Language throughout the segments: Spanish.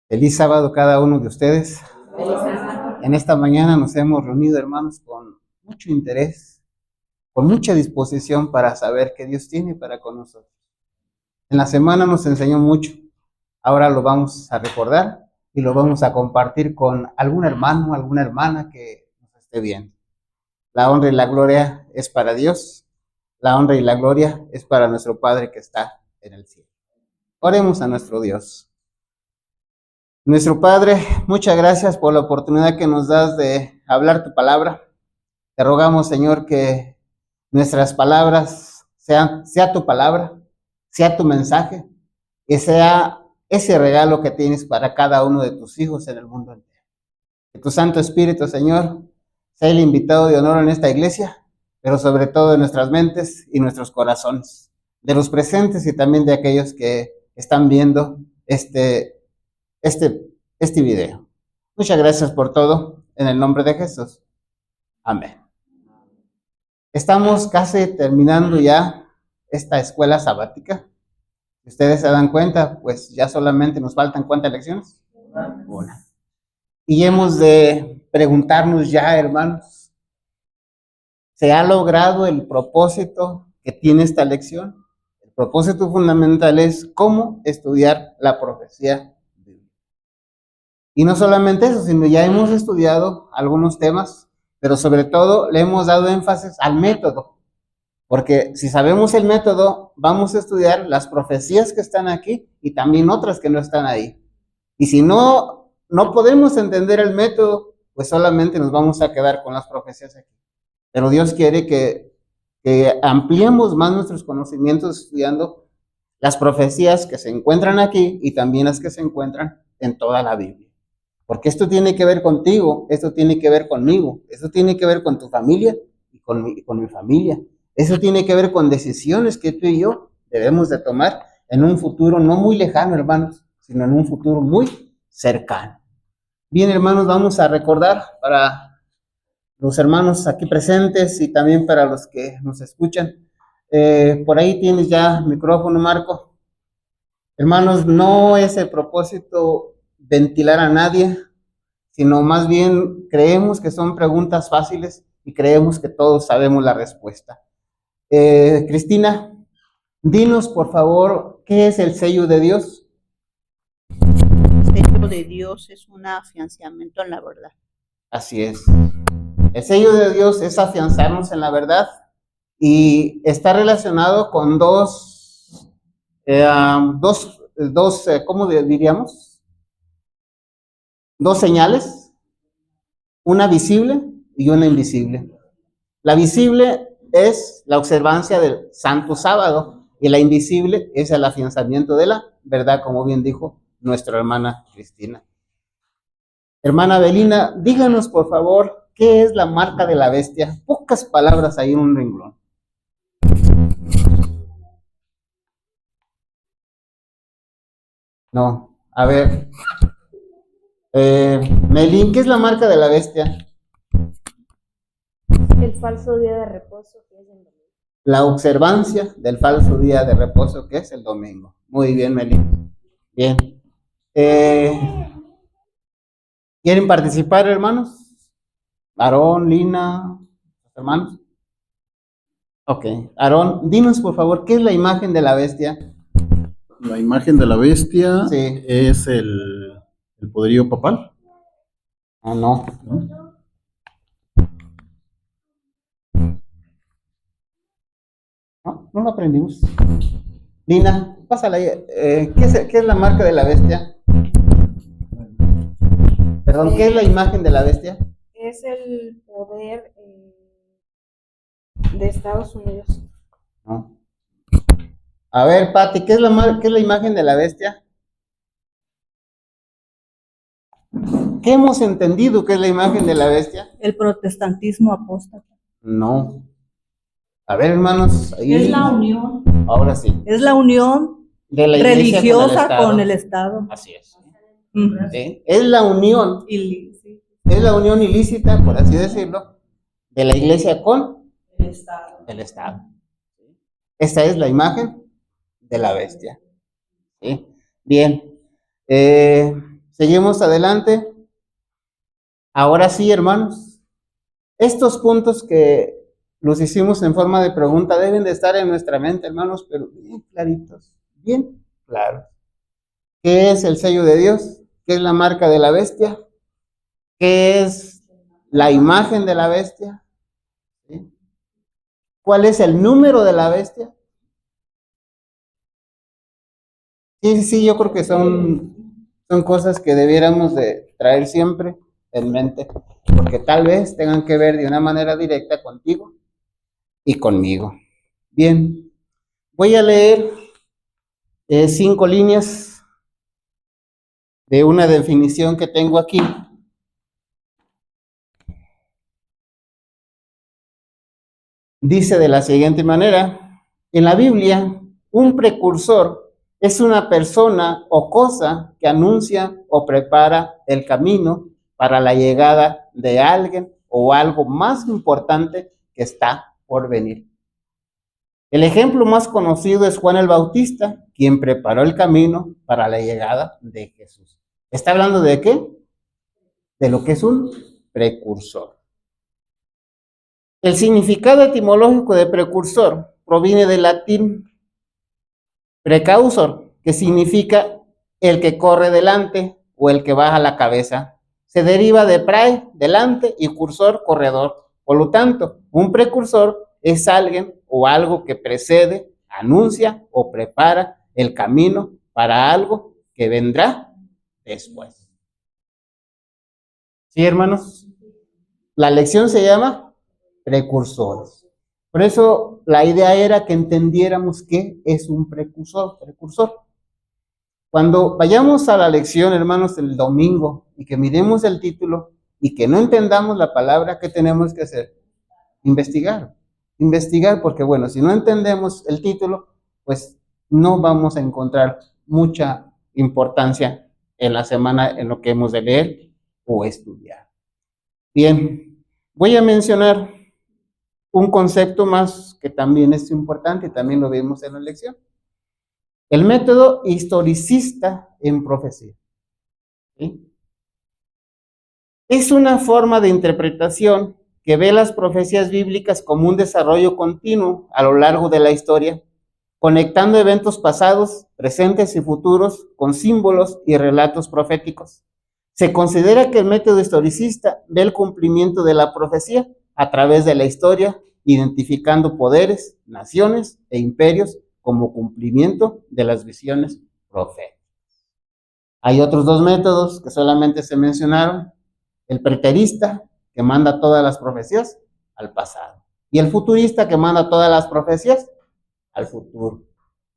Feliz sábado cada uno de ustedes. Feliz sábado. En esta mañana nos hemos reunido, hermanos, con mucho interés, con mucha disposición para saber qué Dios tiene para con nosotros. En la semana nos enseñó mucho. Ahora lo vamos a recordar y lo vamos a compartir con algún hermano, alguna hermana que nos esté viendo. La honra y la gloria es para Dios. La honra y la gloria es para nuestro Padre que está en el cielo. Oremos a nuestro Dios. Nuestro Padre, muchas gracias por la oportunidad que nos das de hablar tu palabra. Te rogamos, Señor, que nuestras palabras sea tu palabra, sea tu mensaje, y sea ese regalo que tienes para cada uno de tus hijos en el mundo entero. Que tu Santo Espíritu, Señor, sea el invitado de honor en esta iglesia, pero sobre todo en nuestras mentes y nuestros corazones, de los presentes y también de aquellos que están viendo este video. Muchas gracias por todo, en el nombre de Jesús. Amén. Estamos casi terminando ya esta escuela sabática. Si ustedes se dan cuenta, pues ya solamente nos faltan ¿cuántas lecciones? Una. Y hemos de preguntarnos ya, hermanos, ¿se ha logrado el propósito que tiene esta lección? El propósito fundamental es cómo estudiar la profecía. Y no solamente eso, sino ya hemos estudiado algunos temas, pero sobre todo le hemos dado énfasis al método. Porque si sabemos el método, vamos a estudiar las profecías que están aquí y también otras que no están ahí. Y si no podemos entender el método, pues solamente nos vamos a quedar con las profecías aquí. Pero Dios quiere que ampliemos más nuestros conocimientos estudiando las profecías que se encuentran aquí y también las que se encuentran en toda la Biblia. Porque esto tiene que ver contigo, esto tiene que ver conmigo, esto tiene que ver con tu familia y con mi familia. Eso tiene que ver con decisiones que tú y yo debemos de tomar en un futuro no muy lejano, hermanos, sino en un futuro muy cercano. Bien, hermanos, vamos a recordar para los hermanos aquí presentes y también para los que nos escuchan. Por ahí tienes ya micrófono, Marco. Hermanos, no es el propósito ventilar a nadie, sino más bien creemos que son preguntas fáciles y creemos que todos sabemos la respuesta. Cristina, dinos por favor, ¿qué es el sello de Dios? El sello de Dios es un afianzamiento en la verdad. Así es. El sello de Dios es afianzarnos en la verdad y está relacionado con ¿cómo diríamos? Dos señales, una visible y una invisible. La visible es la observancia del Santo Sábado y la invisible es el afianzamiento de la verdad, como bien dijo nuestra hermana Cristina. Hermana Belina, díganos por favor, ¿qué es la marca de la bestia? Pocas palabras ahí en un renglón. No, a ver. Melín, ¿qué es la marca de la bestia? El falso día de reposo, que es el domingo. La observancia del falso día de reposo, que es el domingo. Muy bien, Melín. Bien. ¿Quieren participar, hermanos? Aarón, Lina, hermanos. Ok. Aarón, dinos por favor, ¿qué es la imagen de la bestia? La imagen de la bestia Sí. es el poderío papal. Ah, no. No lo aprendimos. Lina, pásala ahí. ¿Qué es la marca de la bestia? Perdón, ¿qué es la imagen de la bestia? Es el poder de Estados Unidos. No. A ver, Pati, ¿qué es la imagen de la bestia? ¿Qué hemos entendido que es la imagen de la bestia? El protestantismo apóstata. No. A ver, hermanos, ahí. Es la unión. Ahora sí. Es la unión De la iglesia religiosa con el Estado. Así es. ¿Sí? Es la unión. Sí. Es la unión ilícita, por así decirlo, de la iglesia con El Estado. Esta es la imagen de la bestia. ¿Sí? Bien. Seguimos adelante. Ahora sí, hermanos, estos puntos que los hicimos en forma de pregunta deben de estar en nuestra mente, hermanos, pero bien claritos, bien claros. ¿Qué es el sello de Dios? ¿Qué es la marca de la bestia? ¿Qué es la imagen de la bestia? ¿Sí? ¿Cuál es el número de la bestia? Sí, yo creo que son cosas que debiéramos de traer siempre en mente, porque tal vez tengan que ver de una manera directa contigo y conmigo. Bien, voy a leer 5 líneas de una definición que tengo aquí. Dice de la siguiente manera: en la Biblia, un precursor es una persona o cosa que anuncia o prepara el camino para la llegada de alguien o algo más importante que está por venir. El ejemplo más conocido es Juan el Bautista, quien preparó el camino para la llegada de Jesús. ¿Está hablando de qué? De lo que es un precursor. El significado etimológico de precursor proviene del latín precursor, que significa el que corre delante o el que baja la cabeza. Se deriva de prae, delante, y cursor, corredor. Por lo tanto, un precursor es alguien o algo que precede, anuncia o prepara el camino para algo que vendrá después. ¿Sí, hermanos? La lección se llama precursores. Por eso la idea era que entendiéramos qué es un precursor. Cuando vayamos a la lección, hermanos, el domingo, y que miremos el título y que no entendamos la palabra, ¿qué tenemos que hacer? Investigar. Investigar, porque bueno, si no entendemos el título, pues no vamos a encontrar mucha importancia en la semana en lo que hemos de leer o estudiar. Bien, voy a mencionar un concepto más que también es importante y también lo vimos en la lección. El método historicista en profecía. ¿Sí? Es una forma de interpretación que ve las profecías bíblicas como un desarrollo continuo a lo largo de la historia, conectando eventos pasados, presentes y futuros con símbolos y relatos proféticos. Se considera que el método historicista ve el cumplimiento de la profecía a través de la historia, identificando poderes, naciones e imperios como cumplimiento de las visiones proféticas. Hay otros 2 métodos que solamente se mencionaron: el preterista, que manda todas las profecías al pasado, y el futurista, que manda todas las profecías al futuro.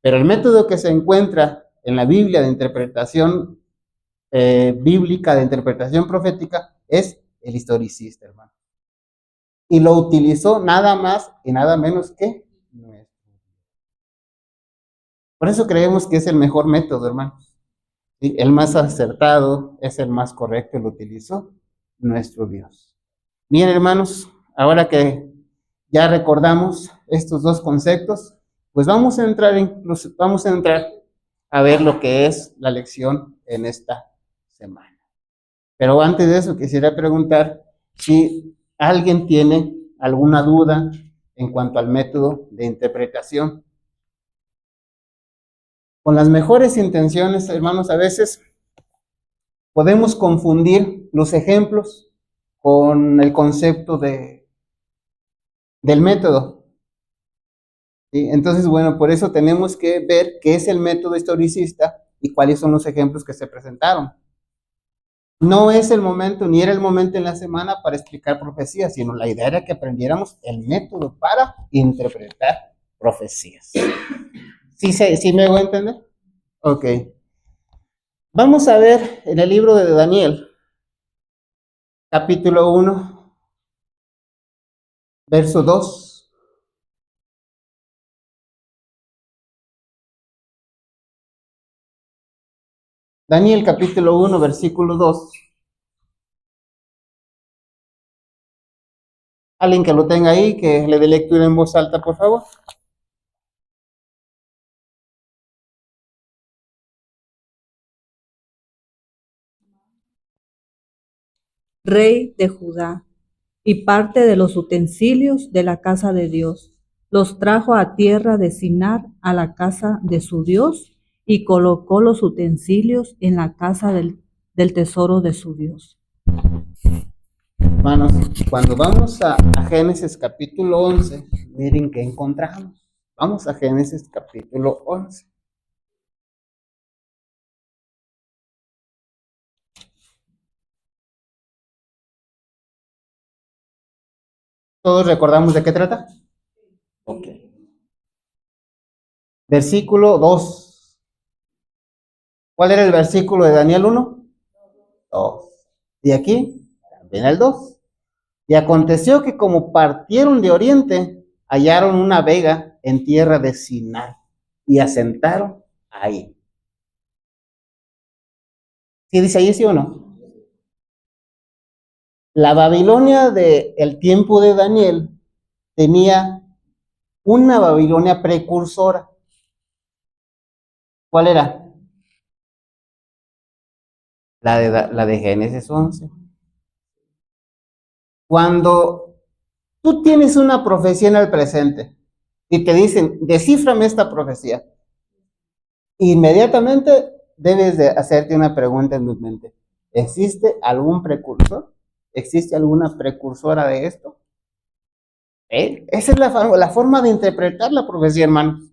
Pero el método que se encuentra en la Biblia de interpretación bíblica, de interpretación profética, es el historicista, hermano. Y lo utilizó nada más y nada menos que nuestro. Por eso creemos que es el mejor método, hermanos. ¿Sí? El más acertado, es el más correcto, lo utilizó nuestro Dios. Bien, hermanos, ahora que ya recordamos estos 2 conceptos, pues vamos a entrar a ver lo que es la lección en esta semana. Pero antes de eso quisiera preguntar si alguien tiene alguna duda en cuanto al método de interpretación. Con las mejores intenciones, hermanos, a veces podemos confundir los ejemplos con el concepto del método. ¿Sí? Entonces, bueno, por eso tenemos que ver qué es el método historicista y cuáles son los ejemplos que se presentaron. No es el momento, ni era el momento en la semana para explicar profecías, sino la idea era que aprendiéramos el método para interpretar profecías. ¿Sí me hago entender? Ok. Vamos a ver en el libro de Daniel, capítulo 1, verso 2. Daniel capítulo 1, versículo 2. Alguien que lo tenga ahí, que le dé lectura en voz alta, por favor. rey de Judá, y parte de los utensilios de la casa de Dios. Los trajo a tierra de Sinar, a la casa de su Dios, y colocó los utensilios en la casa del tesoro de su Dios. Hermanos, cuando vamos a Génesis capítulo 11, miren qué encontramos. Vamos a Génesis capítulo 11. ¿Todos recordamos de qué trata? Ok. Versículo 2. ¿Cuál era el versículo de Daniel 1? 2. Y aquí, también el 2. Y aconteció que como partieron de oriente, hallaron una vega en tierra de Sinar y asentaron ahí. ¿Sí dice ahí, sí o no? La Babilonia del tiempo de Daniel tenía una Babilonia precursora. ¿Cuál era? La de Génesis 11. Cuando tú tienes una profecía en el presente y te dicen, descíframe esta profecía, inmediatamente debes de hacerte una pregunta en tu mente. ¿Existe algún precursor? ¿Existe alguna precursora de esto? Esa es la forma de interpretar la profecía, hermanos.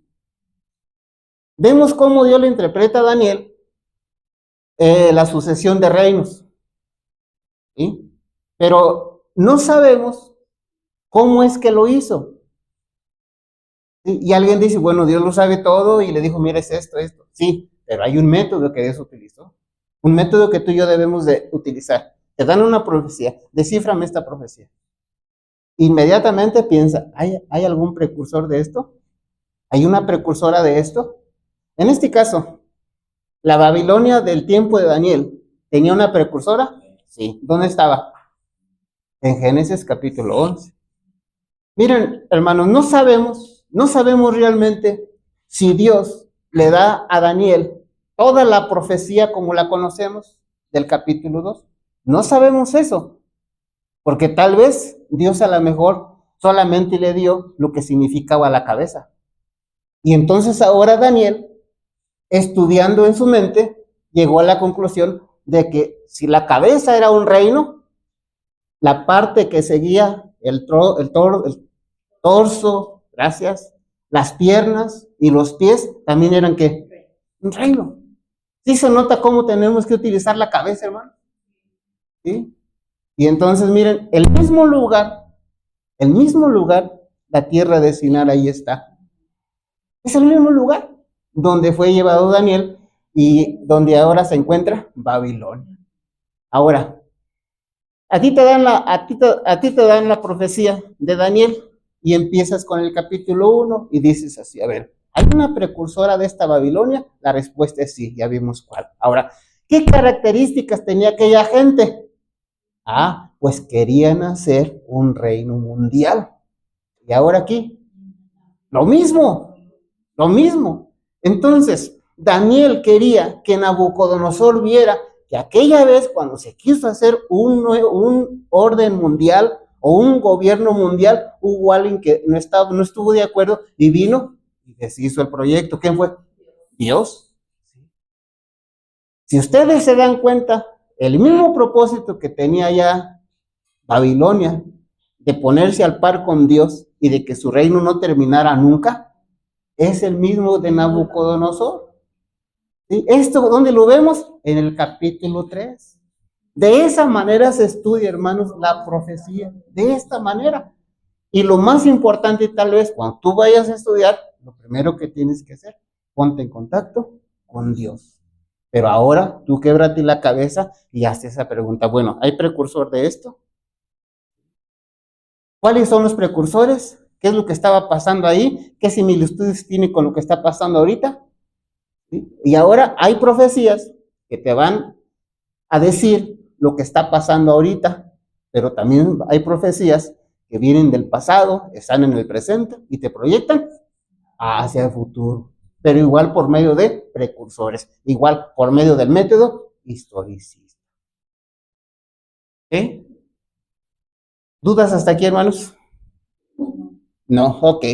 Vemos cómo Dios le interpreta a Daniel la sucesión de reinos, ¿sí? Pero no sabemos cómo es que lo hizo. ¿Sí? Y alguien dice, bueno, Dios lo sabe todo y le dijo, mira, es esto. Sí, pero hay un método que Dios utilizó. Un método que tú y yo debemos de utilizar. Te dan una profecía, descíframe esta profecía. Inmediatamente piensa, ¿hay algún precursor de esto? ¿Hay una precursora de esto? En este caso, la Babilonia del tiempo de Daniel, ¿tenía una precursora? Sí. ¿Dónde estaba? En Génesis capítulo 11. Miren, hermanos, no sabemos realmente si Dios le da a Daniel toda la profecía como la conocemos del capítulo 2. No sabemos eso, porque tal vez Dios a lo mejor solamente le dio lo que significaba la cabeza. Y entonces ahora Daniel, estudiando en su mente, llegó a la conclusión de que si la cabeza era un reino, la parte que seguía el torso, gracias, las piernas y los pies también eran ¿qué? Un reino. ¿Sí se nota cómo tenemos que utilizar la cabeza, hermano? ¿Sí? Y entonces miren, el mismo lugar, la tierra de Sinar, ahí está. Es el mismo lugar donde fue llevado Daniel y donde ahora se encuentra Babilonia. Ahora, a ti te dan la profecía de Daniel y empiezas con el capítulo 1 y dices así, a ver, ¿hay una precursora de esta Babilonia? La respuesta es sí, ya vimos cuál. Ahora, ¿qué características tenía aquella gente? Pues querían hacer un reino mundial. Y ahora aquí, lo mismo. Entonces, Daniel quería que Nabucodonosor viera que aquella vez cuando se quiso hacer un orden mundial o un gobierno mundial, hubo alguien que no estuvo de acuerdo y vino y deshizo el proyecto. ¿Quién fue? Dios. Si ustedes se dan cuenta, el mismo propósito que tenía ya Babilonia de ponerse al par con Dios y de que su reino no terminara nunca, es el mismo de Nabucodonosor. ¿Sí? ¿Esto dónde lo vemos? En el capítulo 3. De esa manera se estudia, hermanos, la profecía. De esta manera. Y lo más importante tal vez, cuando tú vayas a estudiar, lo primero que tienes que hacer, ponte en contacto con Dios. Pero ahora tú québrate la cabeza y hazte esa pregunta. Bueno, ¿hay precursor de esto? ¿Cuáles son los precursores? ¿Qué es lo que estaba pasando ahí? ¿Qué similitudes tiene con lo que está pasando ahorita? ¿Sí? Y ahora hay profecías que te van a decir lo que está pasando ahorita, pero también hay profecías que vienen del pasado, están en el presente y te proyectan hacia el futuro, pero igual por medio de precursores, igual por medio del método historicista. ¿Eh? ¿Dudas hasta aquí, hermanos? No, ok.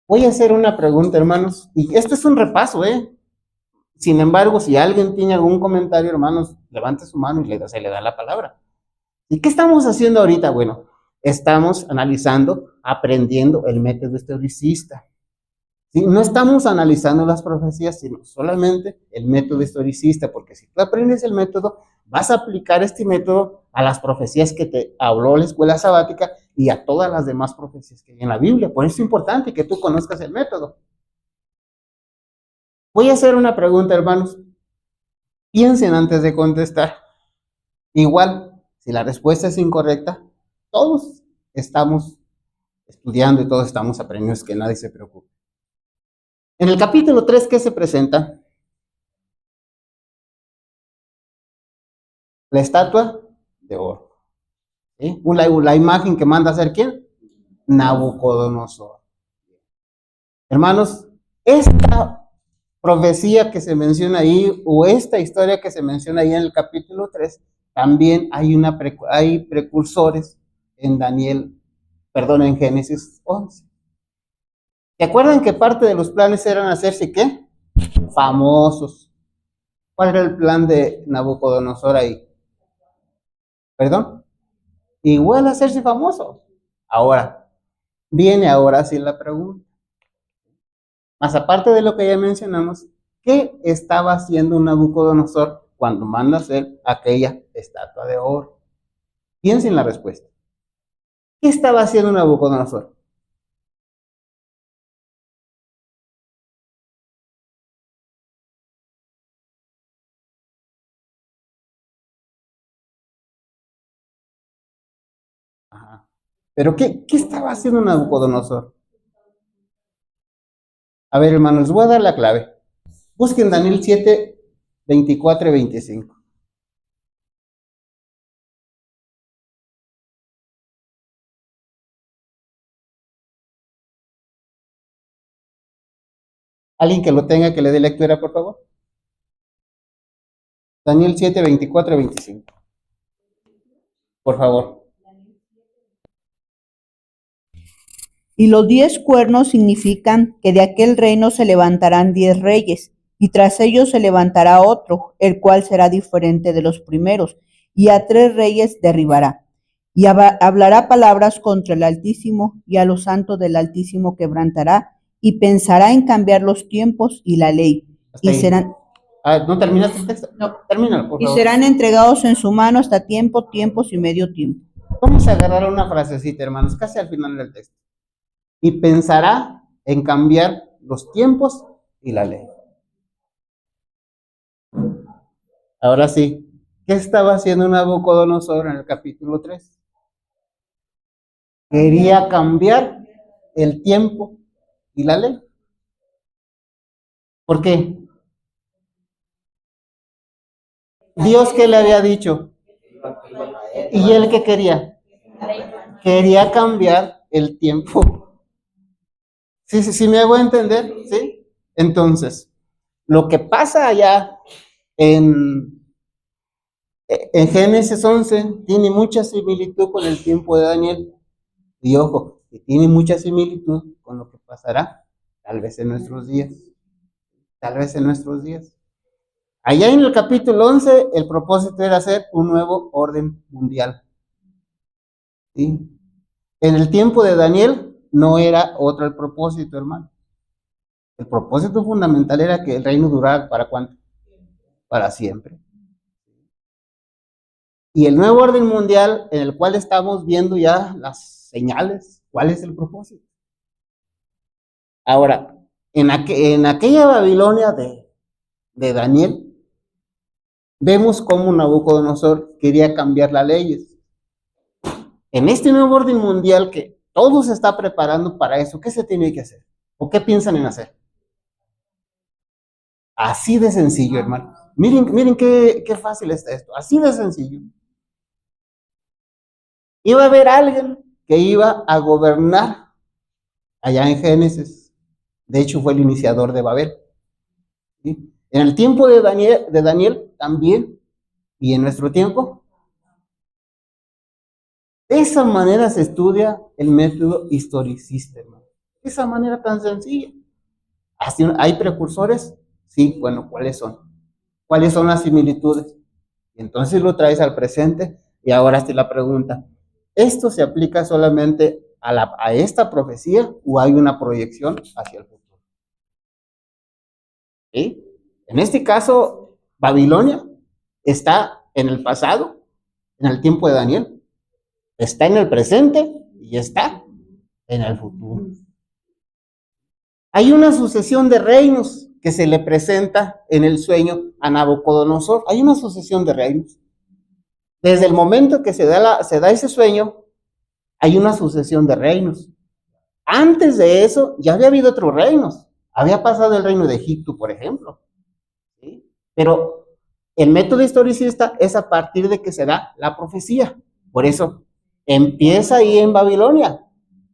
Voy a hacer una pregunta, hermanos, y esto es un repaso, ¿eh? Sin embargo, si alguien tiene algún comentario, hermanos, levante su mano y se le da la palabra. ¿Y qué estamos haciendo ahorita? Bueno, estamos analizando, aprendiendo el método historicista. ¿Sí? No estamos analizando las profecías, sino solamente el método historicista, porque si tú aprendes el método, vas a aplicar este método a las profecías que te habló la escuela sabática y a todas las demás profecías que hay en la Biblia. Por eso es importante que tú conozcas el método. Voy a hacer una pregunta, hermanos. Piensen antes de contestar. Igual, si la respuesta es incorrecta, todos estamos estudiando y todos estamos aprendiendo, es que nadie se preocupe. En el capítulo 3, ¿qué se presenta? La estatua de oro. ¿Sí? La imagen que manda a hacer ¿quién? Nabucodonosor. Hermanos, esta profecía que se menciona ahí, o esta historia que se menciona ahí en el capítulo 3, también hay precursores en en Génesis 11. ¿Se acuerdan que parte de los planes eran hacerse qué? Famosos. ¿Cuál era el plan de Nabucodonosor ahí? ¿Perdón? Igual hacerse famoso. Viene ahora sí la pregunta. Más aparte de lo que ya mencionamos, ¿qué estaba haciendo Nabucodonosor cuando manda hacer aquella estatua de oro? Piensen la respuesta. ¿Qué estaba haciendo Nabucodonosor? Ajá. ¿Pero qué estaba haciendo Nabucodonosor? A ver, hermanos, les voy a dar la clave. Busquen Daniel 7, 24 y 25. Alguien que lo tenga, que le dé lectura, por favor. Daniel 7, 24 y 25. Por favor. Y los 10 cuernos significan que de aquel reino se levantarán 10 reyes, y tras ellos se levantará otro, el cual será diferente de los primeros, y a 3 reyes derribará. Y hablará palabras contra el Altísimo, y a los santos del Altísimo quebrantará, y pensará en cambiar los tiempos y la ley. Hasta Y ahí. serán, ¿No terminaste el texto? No, termínalo, por y favor. serán entregados en su mano hasta tiempo, tiempos y medio tiempo. Vamos a agarrar una frasecita, hermanos, casi al final del texto. Y pensará en cambiar los tiempos y la ley. Ahora sí, ¿qué estaba haciendo Nabucodonosor en el capítulo 3? Quería cambiar el tiempo y la ley. ¿Por qué? Dios que le había dicho. ¿Y él qué quería? Quería cambiar el tiempo. ¿Sí me hago entender? ¿Sí? Entonces, lo que pasa allá en Génesis 11 tiene mucha similitud con el tiempo de Daniel. Y ojo, que tiene mucha similitud con lo que pasará tal vez en nuestros días. Tal vez en nuestros días. Allá en el capítulo 11, el propósito era hacer un nuevo orden mundial. ¿Sí? En el tiempo de Daniel no era otro el propósito, hermano. El propósito fundamental era que el reino durara ¿para cuánto? Para siempre. Y el nuevo orden mundial en el cual estamos viendo ya las señales, ¿cuál es el propósito? Ahora, en aquella Babilonia de Daniel, vemos cómo Nabucodonosor quería cambiar las leyes. En este nuevo orden mundial que todo se está preparando para eso, ¿qué se tiene que hacer? ¿O qué piensan en hacer? Así de sencillo, hermano. Miren qué fácil está esto. Así de sencillo. Iba a haber alguien que iba a gobernar allá en Génesis. De hecho, fue el iniciador de Babel. ¿Sí? En el tiempo de Daniel también, y en nuestro tiempo, De esa manera se estudia el método historicista, hermano. De esa manera tan sencilla. ¿Hay precursores? Sí, bueno, ¿cuáles son? ¿Cuáles son las similitudes? Y entonces lo traes al presente y ahora te la pregunta, ¿esto se aplica solamente a esta profecía o hay una proyección hacia el futuro? ¿Sí? En este caso, Babilonia está en el pasado, en el tiempo de Daniel, está en el presente y está en el futuro. Hay una sucesión de reinos que se le presenta en el sueño a Nabucodonosor. Hay una sucesión de reinos. Desde el momento que se da ese sueño, hay una sucesión de reinos. Antes de eso, ya había habido otros reinos. Había pasado el reino de Egipto, por ejemplo. ¿Sí? Pero el método historicista es a partir de que se da la profecía. Por eso, empieza ahí en Babilonia.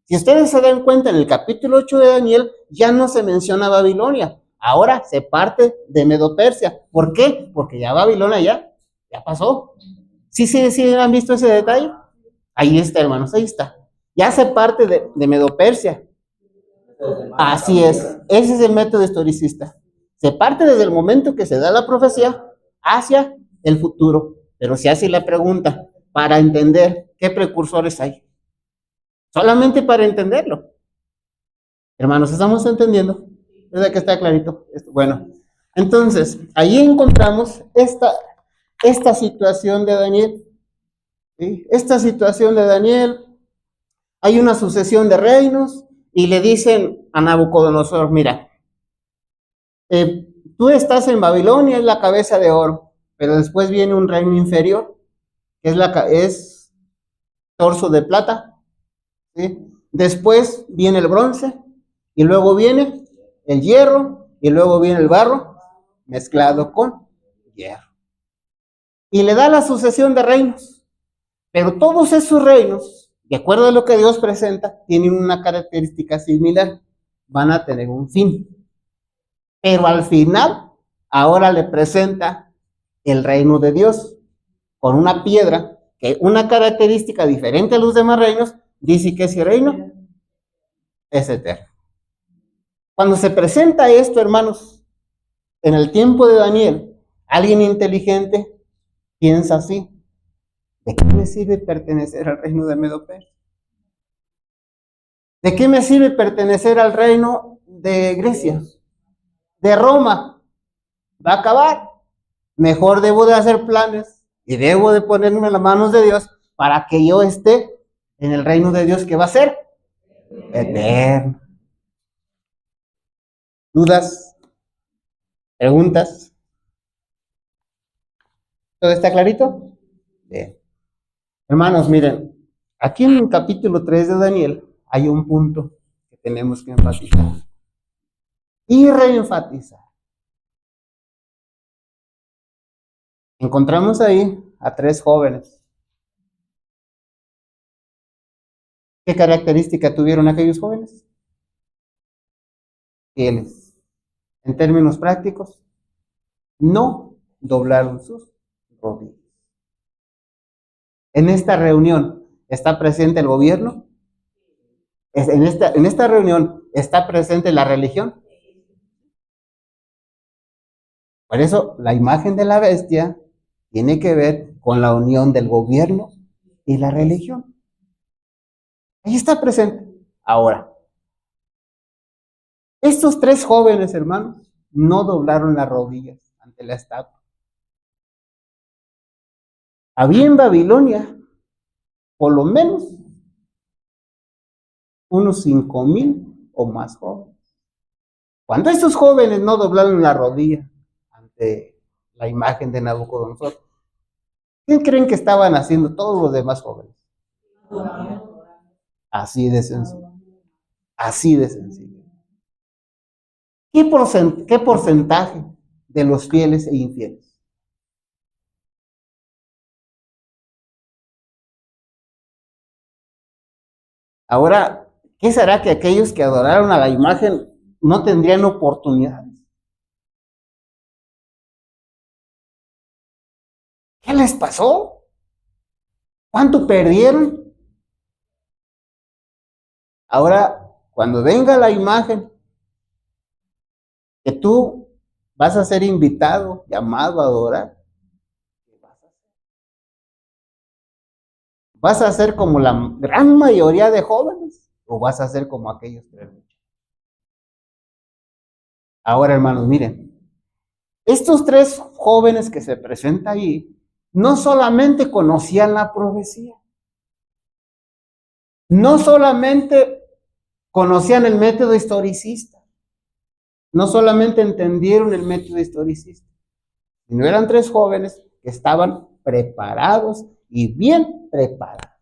Si ustedes se dan cuenta, en el capítulo 8 de Daniel ya no se menciona Babilonia. Ahora se parte de Medo-Persia. ¿Por qué? Porque ya Babilonia ya pasó. ¿Sí han visto ese detalle? Ahí está, hermanos, ahí está. Ya se parte de Medo-Persia. Así es. Ese es el método historicista. Se parte desde el momento que se da la profecía hacia el futuro. Pero se hace la pregunta para entender qué precursores hay. Solamente para entenderlo. Hermanos, ¿estamos entendiendo? ¿Verdad que está clarito? Bueno, entonces, ahí encontramos esta situación de Daniel. ¿Sí? Esta situación de Daniel, hay una sucesión de reinos y le dicen a Nabucodonosor, mira, tú estás en Babilonia, es la cabeza de oro, pero después viene un reino inferior, que es torso de plata, ¿sí? Después viene el bronce, y luego viene el hierro, y luego viene el barro mezclado con hierro. Y le da la sucesión de reinos. Pero todos esos reinos, de acuerdo a lo que Dios presenta, tienen una característica similar. Van a tener un fin. Pero al final, ahora le presenta el reino de Dios con una piedra, que una característica diferente a los demás reinos, dice que ese reino es eterno. Cuando se presenta esto, hermanos, en el tiempo de Daniel, alguien inteligente piensa así: ¿de qué me sirve pertenecer al reino de Medo-Persia? ¿De qué me sirve pertenecer al reino de Grecia? De Roma. Va a acabar. Mejor debo de hacer planes y debo de ponerme en las manos de Dios para que yo esté en el reino de Dios, que va a ser eterno. ¿Dudas? ¿Preguntas? ¿Todo está clarito? Bien. Hermanos, miren, aquí en el capítulo 3 de Daniel hay un punto que tenemos que enfatizar y reenfatizar. Encontramos ahí a 3 jóvenes. ¿Qué característica tuvieron aquellos jóvenes? Fieles. En términos prácticos, no doblaron sus rodillas. En esta reunión está presente el gobierno. En esta reunión está presente la religión. Por eso la imagen de la bestia tiene que ver con la unión del gobierno y la religión. Ahí está presente. Ahora, estos 3 jóvenes, hermanos, no doblaron las rodillas ante la estatua. Había en Babilonia, por lo menos, unos 5,000 o más jóvenes. Cuando estos jóvenes no doblaron la rodilla ante la imagen de Nabucodonosor, ¿qué creen que estaban haciendo todos los demás jóvenes? Así de sencillo. Así de sencillo. ¿Qué porcentaje de los fieles e infieles? Ahora, ¿qué será que aquellos que adoraron a la imagen no tendrían oportunidades? ¿Qué les pasó? ¿Cuánto perdieron? Ahora, cuando venga la imagen, que tú vas a ser invitado, llamado a adorar, ¿qué vas a hacer? ¿Vas a ser como la gran mayoría de jóvenes o vas a ser como aquellos tres muchachos? Ahora, hermanos, miren, estos tres jóvenes que se presentan ahí no solamente conocían la profecía, no solamente conocían el método historicista, no solamente entendieron el método historicista, sino eran tres jóvenes que estaban preparados y bien preparados.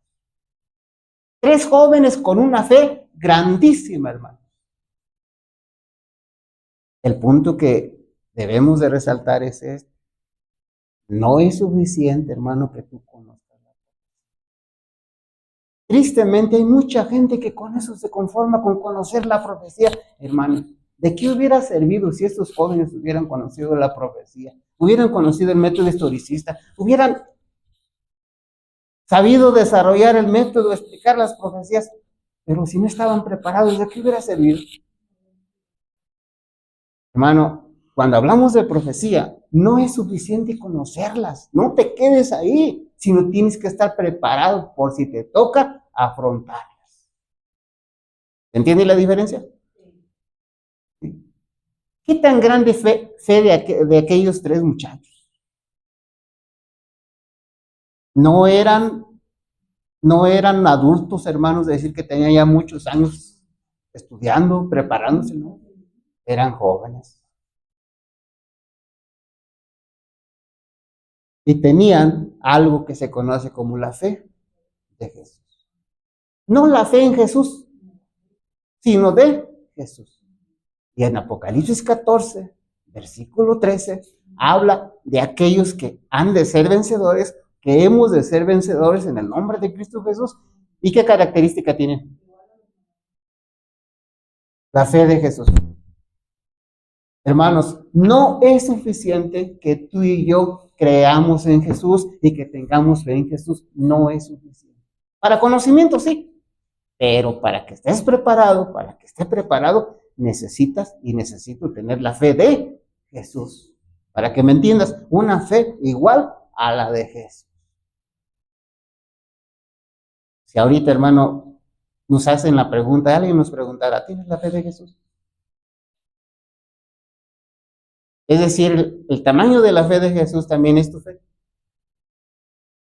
Tres jóvenes con una fe grandísima, hermano. El punto que debemos de resaltar es este. No es suficiente, hermano, que tú conozcas. Tristemente hay mucha gente que con eso se conforma con conocer la profecía. Hermano, ¿de qué hubiera servido si estos jóvenes hubieran conocido la profecía? Hubieran conocido el método historicista, hubieran sabido desarrollar el método, explicar las profecías, pero si no estaban preparados, ¿de qué hubiera servido? Hermano, cuando hablamos de profecía, no es suficiente conocerlas, no te quedes ahí, sino tienes que estar preparado por si te toca afrontarlas. ¿Entiendes la diferencia? ¿Sí? ¿Qué tan grande fe de aquellos tres muchachos? No eran adultos, hermanos, de decir que tenían ya muchos años estudiando, preparándose, ¿no? Eran jóvenes. Y tenían algo que se conoce como la fe de Jesús. No la fe en Jesús, sino de Jesús. Y en Apocalipsis 14, versículo 13, habla de aquellos que han de ser vencedores, que hemos de ser vencedores en el nombre de Cristo Jesús. ¿Y qué característica tienen? La fe de Jesús. Hermanos, no es suficiente que tú y yo creamos en Jesús y que tengamos fe en Jesús. No es suficiente. Para conocimiento, sí. Pero para que estés preparado, para que esté preparado, necesitas y necesito tener la fe de Jesús. Para que me entiendas, una fe igual a la de Jesús. Si ahorita, hermano, nos hacen la pregunta, alguien nos preguntará, ¿tienes la fe de Jesús? Es decir, el tamaño de la fe de Jesús también es tu fe.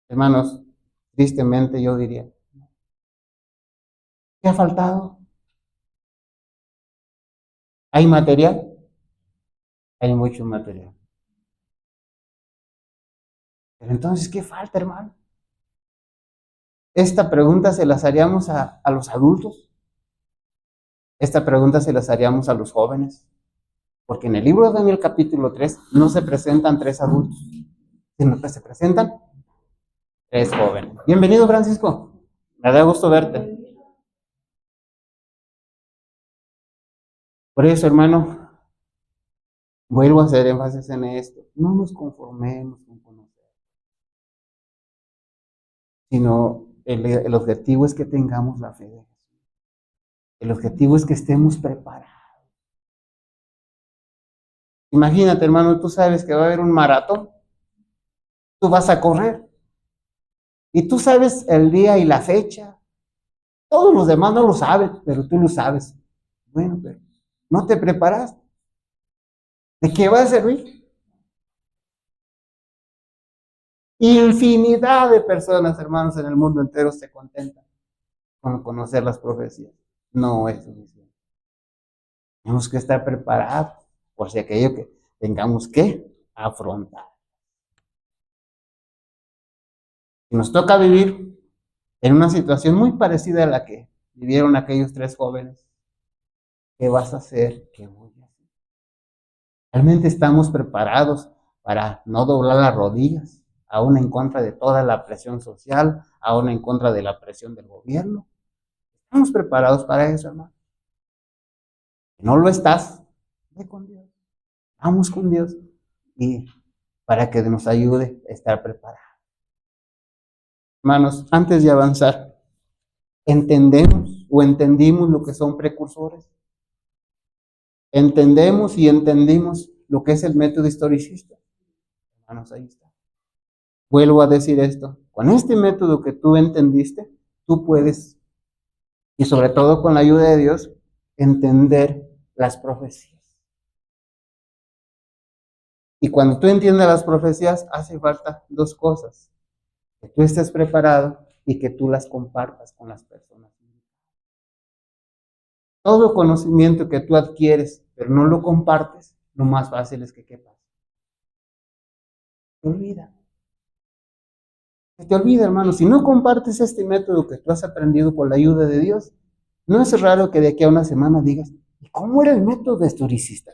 Hermanos, tristemente yo diría, ¿qué ha faltado? ¿Hay material? Hay mucho material. Pero entonces, ¿qué falta, hermano? Esta pregunta se las haríamos a los adultos. Esta pregunta se las haríamos a los jóvenes. Porque en el libro de Daniel capítulo 3 no se presentan tres adultos, sino que se presentan tres jóvenes. Bienvenido, Francisco. Me da gusto verte. Por eso, hermano, vuelvo a hacer énfasis en esto. No nos conformemos con conocer, sino el objetivo es que tengamos la fe de Jesús. El objetivo es que estemos preparados. Imagínate, hermano, tú sabes que va a haber un maratón. Tú vas a correr. Y tú sabes el día y la fecha. Todos los demás no lo saben, pero tú lo sabes. Bueno, pero no te preparas. ¿De qué va a servir? Infinidad de personas, hermanos, en el mundo entero se contentan con conocer las profecías. No es suficiente. Tenemos que estar preparados por si aquello que tengamos que afrontar. Si nos toca vivir en una situación muy parecida a la que vivieron aquellos tres jóvenes, ¿qué vas a hacer? ¿Qué voy a hacer? ¿Realmente estamos preparados para no doblar las rodillas, aún en contra de toda la presión social, aún en contra de la presión del gobierno? ¿Estamos preparados para eso, hermano? Si no lo estás, ve con Dios. Vamos con Dios y para que nos ayude a estar preparados. Hermanos, antes de avanzar, entendemos o entendimos lo que son precursores? ¿Entendemos y entendimos lo que es el método historicista? Hermanos, ahí está. Vuelvo a decir esto. Con este método que tú entendiste, tú puedes, y sobre todo con la ayuda de Dios, entender las profecías. Y cuando tú entiendes las profecías, hace falta dos cosas: que tú estés preparado y que tú las compartas con las personas. Todo conocimiento que tú adquieres, pero no lo compartes, lo más fácil es que ¿qué pasa? Te olvida. Se te olvida, hermano. Si no compartes este método que tú has aprendido por la ayuda de Dios, no es raro que de aquí a una semana digas, ¿y cómo era el método historicista?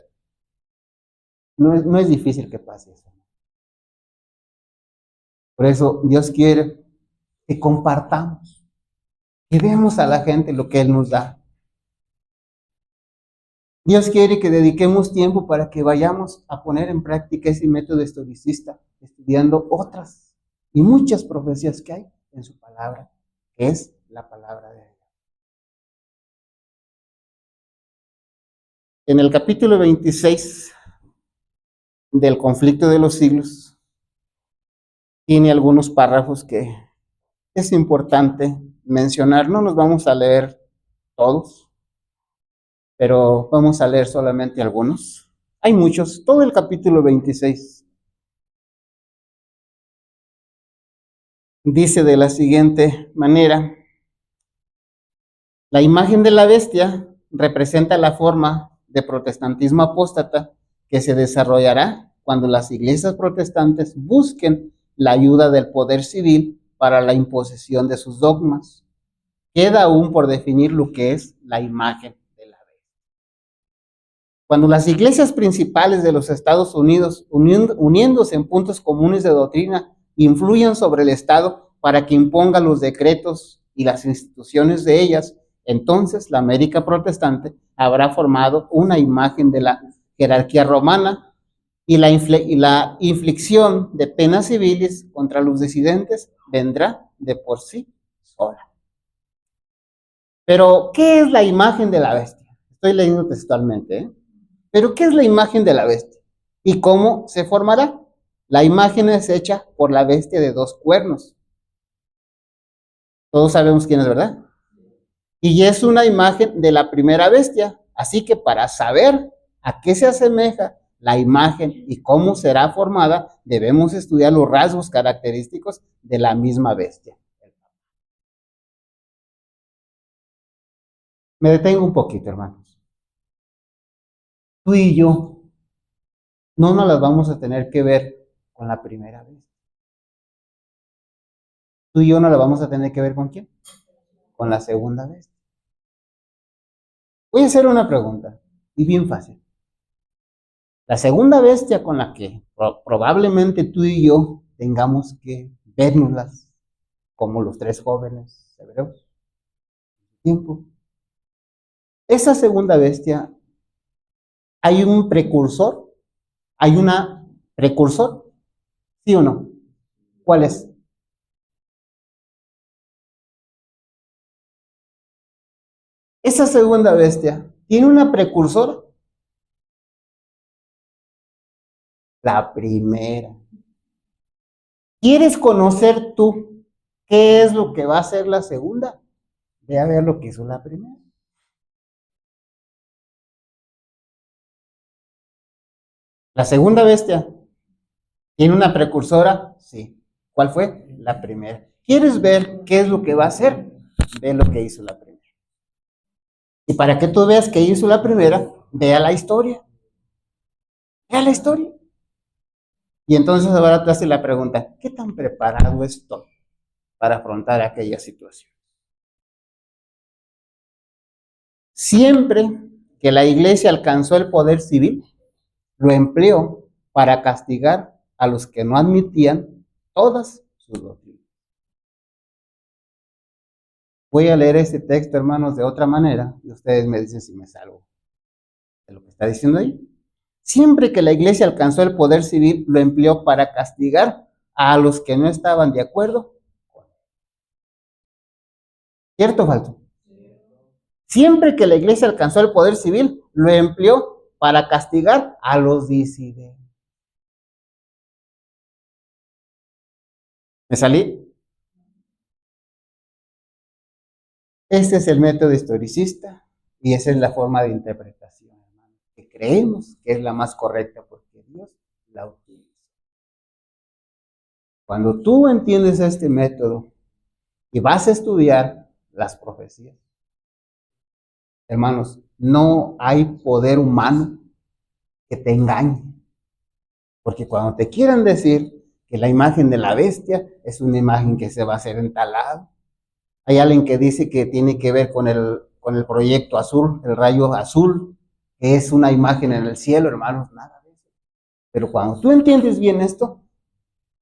No es difícil que pase eso. Por eso Dios quiere que compartamos, que demos a la gente lo que Él nos da. Dios quiere que dediquemos tiempo para que vayamos a poner en práctica ese método historicista, estudiando otras y muchas profecías que hay en su palabra, que es la palabra de Dios. En el capítulo 26 del conflicto de los siglos, tiene algunos párrafos que es importante mencionar. No los vamos a leer todos, pero vamos a leer solamente algunos. Hay muchos, todo el capítulo 26. Dice de la siguiente manera: la imagen de la bestia representa la forma de protestantismo apóstata que se desarrollará cuando las iglesias protestantes busquen la ayuda del poder civil para la imposición de sus dogmas. Queda aún por definir lo que es la imagen de la bestia. Cuando las iglesias principales de los Estados Unidos, uniéndose en puntos comunes de doctrina, influyan sobre el Estado para que imponga los decretos y las instituciones de ellas, entonces la América protestante habrá formado una imagen de la jerarquía romana y la inflicción de penas civiles contra los disidentes vendrá de por sí sola. Pero, ¿qué es la imagen de la bestia? Estoy leyendo textualmente, ¿eh? Pero, ¿qué es la imagen de la bestia? ¿Y cómo se formará? La imagen es hecha por la bestia de 2 cuernos. Todos sabemos quién es, ¿verdad? Y es una imagen de la primera bestia. Así que para saber a qué se asemeja la imagen y cómo será formada, debemos estudiar los rasgos característicos de la misma bestia. Me detengo un poquito, hermanos. Tú y yo no nos las vamos a tener que ver con la primera bestia. Tú y yo no la vamos a tener que ver ¿con quién? Con la segunda bestia. Voy a hacer una pregunta, y bien fácil. La segunda bestia con la que probablemente tú y yo tengamos que vernoslas, como los 3 jóvenes hebreos, tiempo. Esa segunda bestia, ¿hay un precursor? ¿Hay una precursor? ¿Sí o no? ¿Cuál es? Esa segunda bestia, ¿tiene una precursora? La primera. ¿Quieres conocer tú qué es lo que va a hacer la segunda? Ve a ver lo que hizo la primera. La segunda bestia, ¿tiene una precursora? Sí. ¿Cuál fue? La primera. ¿Quieres ver qué es lo que va a hacer? Ve lo que hizo la primera. Y para que tú veas qué hizo la primera, vea la historia. Vea la historia. Y entonces ahora te hace la pregunta, ¿qué tan preparado estoy para afrontar aquella situación? Siempre que la iglesia alcanzó el poder civil, lo empleó para castigar a los que no admitían todas sus doctrinas. Voy a leer este texto, hermanos, de otra manera, y ustedes me dicen si me salgo de lo que está diciendo ahí. Siempre que la iglesia alcanzó el poder civil, lo empleó para castigar a los que no estaban de acuerdo. ¿Cierto o falso? Siempre que la iglesia alcanzó el poder civil, lo empleó para castigar a los disidentes. ¿Me salí? Este es el método historicista y esa es la forma de interpretación, hermano, que creemos que es la más correcta porque Dios la utiliza. Cuando tú entiendes este método y vas a estudiar las profecías, hermanos, no hay poder humano que te engañe. Porque cuando te quieran decir que la imagen de la bestia es una imagen que se va a hacer en tal lado, hay alguien que dice que tiene que ver con el proyecto azul, el rayo azul, que es una imagen en el cielo, hermanos, nada de eso. Pero cuando tú entiendes bien esto,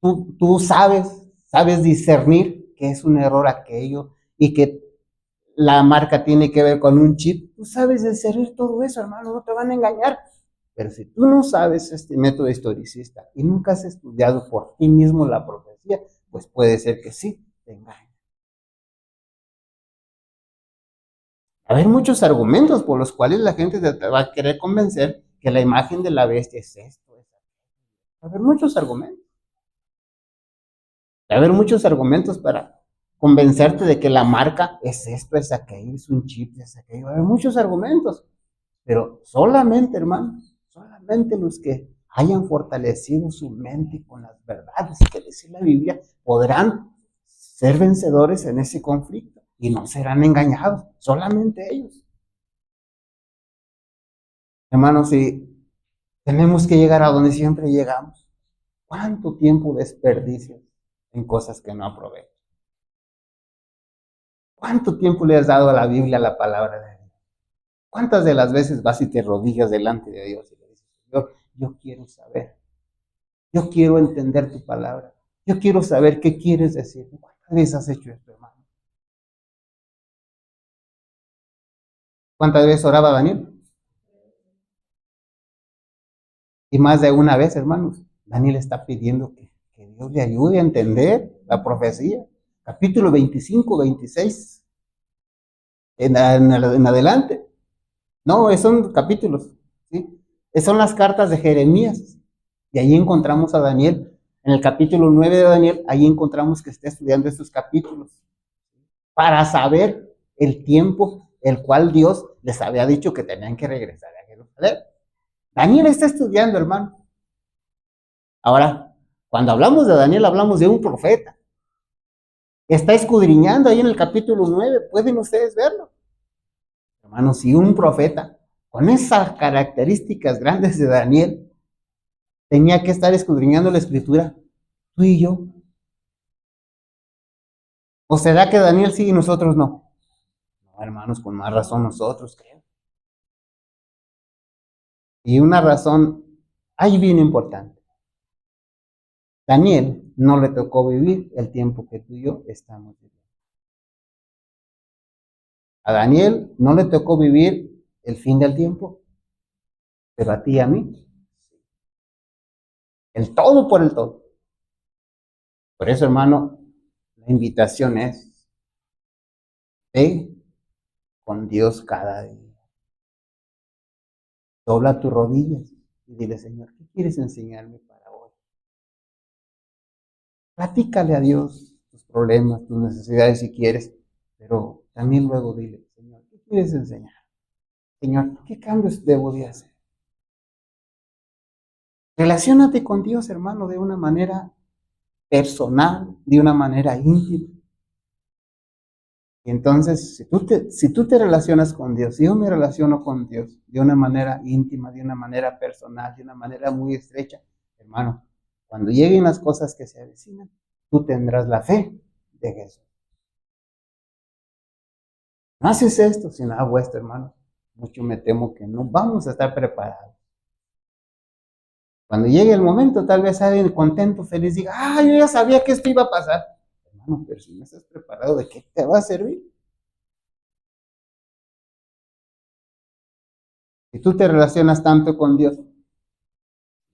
tú sabes discernir que es un error aquello y que la marca tiene que ver con un chip. Tú sabes discernir todo eso, hermano, no te van a engañar. Pero si tú no sabes este método historicista y nunca has estudiado por ti mismo la profecía, pues puede ser que sí te engañen. Va a haber muchos argumentos por los cuales la gente te va a querer convencer que la imagen de la bestia es esto. Va a haber muchos argumentos. Va a haber muchos argumentos para convencerte de que la marca es esto, es aquello, es un chip, es aquello. Va a haber muchos argumentos. Pero solamente, hermano, solamente los que hayan fortalecido su mente con las verdades que dice la Biblia podrán ser vencedores en ese conflicto y no serán engañados, solamente ellos. Hermanos, si tenemos que llegar a donde siempre llegamos, ¿cuánto tiempo desperdicias en cosas que no aprovechas? ¿Cuánto tiempo le has dado a la Biblia, a la palabra de Dios? ¿Cuántas de las veces vas y te rodillas delante de Dios y le dices, Señor, yo quiero saber, yo quiero entender tu palabra, yo quiero saber qué quieres decir? ¿Cuántas veces has hecho esto, hermano? ¿Cuántas veces oraba Daniel? Y más de una vez, hermanos, Daniel está pidiendo que Dios le ayude a entender la profecía. Capítulo 25, 26, en adelante. No, son capítulos, ¿sí? Son las cartas de Jeremías. Y ahí encontramos a Daniel. En el capítulo 9 de Daniel, ahí encontramos que está estudiando estos capítulos. Para saber el tiempo el cual Dios les había dicho que tenían que regresar a Jerusalén. Daniel está estudiando, hermano. Ahora, cuando hablamos de Daniel, hablamos de un profeta. Está escudriñando ahí en el capítulo 9. Pueden ustedes verlo. Hermanos, si un profeta con esas características grandes de Daniel tenía que estar escudriñando la escritura, tú y yo. ¿O será que Daniel sí y nosotros no? No, hermanos, con más razón nosotros, creo. Y una razón ahí bien importante. Daniel no le tocó vivir el tiempo que tú y yo estamos viviendo. A Daniel no le tocó vivir el fin del tiempo, pero a ti y a mí, el todo por el todo. Por eso, hermano, la invitación es, ve con Dios cada día. Dobla tus rodillas y dile, Señor, ¿qué quieres enseñarme para hoy? Platícale a Dios tus problemas, tus necesidades si quieres, pero también luego dile, Señor, ¿qué quieres enseñar? Señor, ¿qué cambios debo de hacer? Relaciónate con Dios, hermano, de una manera personal, de una manera íntima. Y entonces, si tú te relacionas con Dios, si yo me relaciono con Dios de una manera íntima, de una manera personal, de una manera muy estrecha, hermano, cuando lleguen las cosas que se avecinan, tú tendrás la fe de Jesús. No haces esto sin hago esto, hermano. Mucho me temo que no vamos a estar preparados. Cuando llegue el momento, tal vez alguien contento, feliz, diga, yo ya sabía que esto iba a pasar. Hermano, pero si no estás preparado, ¿de qué te va a servir? Si tú te relacionas tanto con Dios,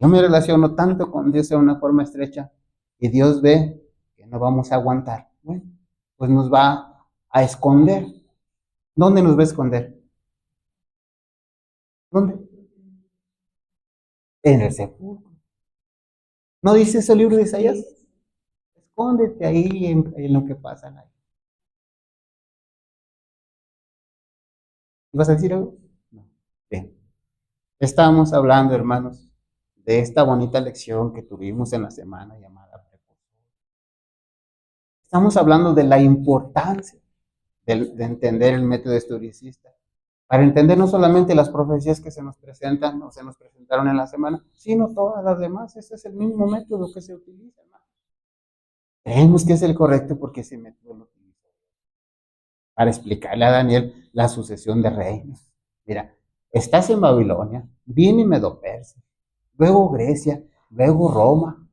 yo me relaciono tanto con Dios de una forma estrecha, y Dios ve que no vamos a aguantar, bueno, pues nos va a esconder. ¿Dónde nos va a esconder? ¿Dónde? En el sepulcro. ¿No dice ese libro de Isaías? Escóndete ahí en lo que pasa ahí. ¿Vas a decir algo? No. Bien. Estábamos hablando, hermanos, de esta bonita lección que tuvimos en la semana llamada precursor. Estamos hablando de la importancia de entender el método historicista, para entender no solamente las profecías que se nos presentan o se nos presentaron en la semana, sino todas las demás. Ese es el mismo método que se utiliza, hermano. Creemos que es el correcto porque ese método lo utiliza para explicarle a Daniel la sucesión de reinos. Mira, estás en Babilonia, viene Medo-Persia, luego Grecia, luego Roma.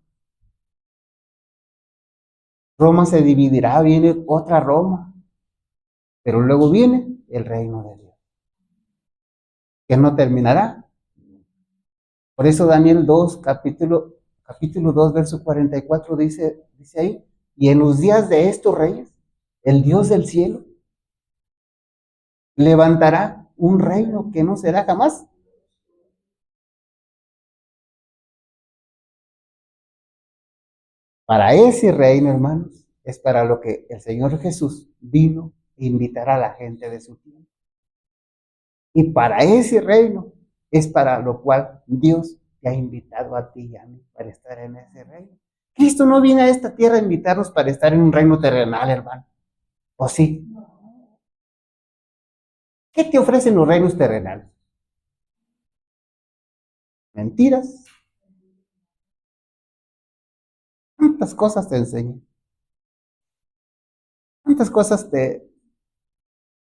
Roma se dividirá, viene otra Roma, pero luego viene el reino de Dios, que no terminará. Por eso Daniel 2, capítulo 2, verso 44 dice ahí, y en los días de estos reyes, el Dios del cielo levantará un reino que no será jamás. Para ese reino, hermanos, es para lo que el Señor Jesús vino a invitar a la gente de su tiempo. Y para ese reino es para lo cual Dios te ha invitado a ti y a mí para estar en ese reino. Cristo no viene a esta tierra a invitarnos para estar en un reino terrenal, hermano. ¿O sí? ¿Qué te ofrecen los reinos terrenales? Mentiras. ¿Cuántas cosas te enseñan? ¿Cuántas cosas te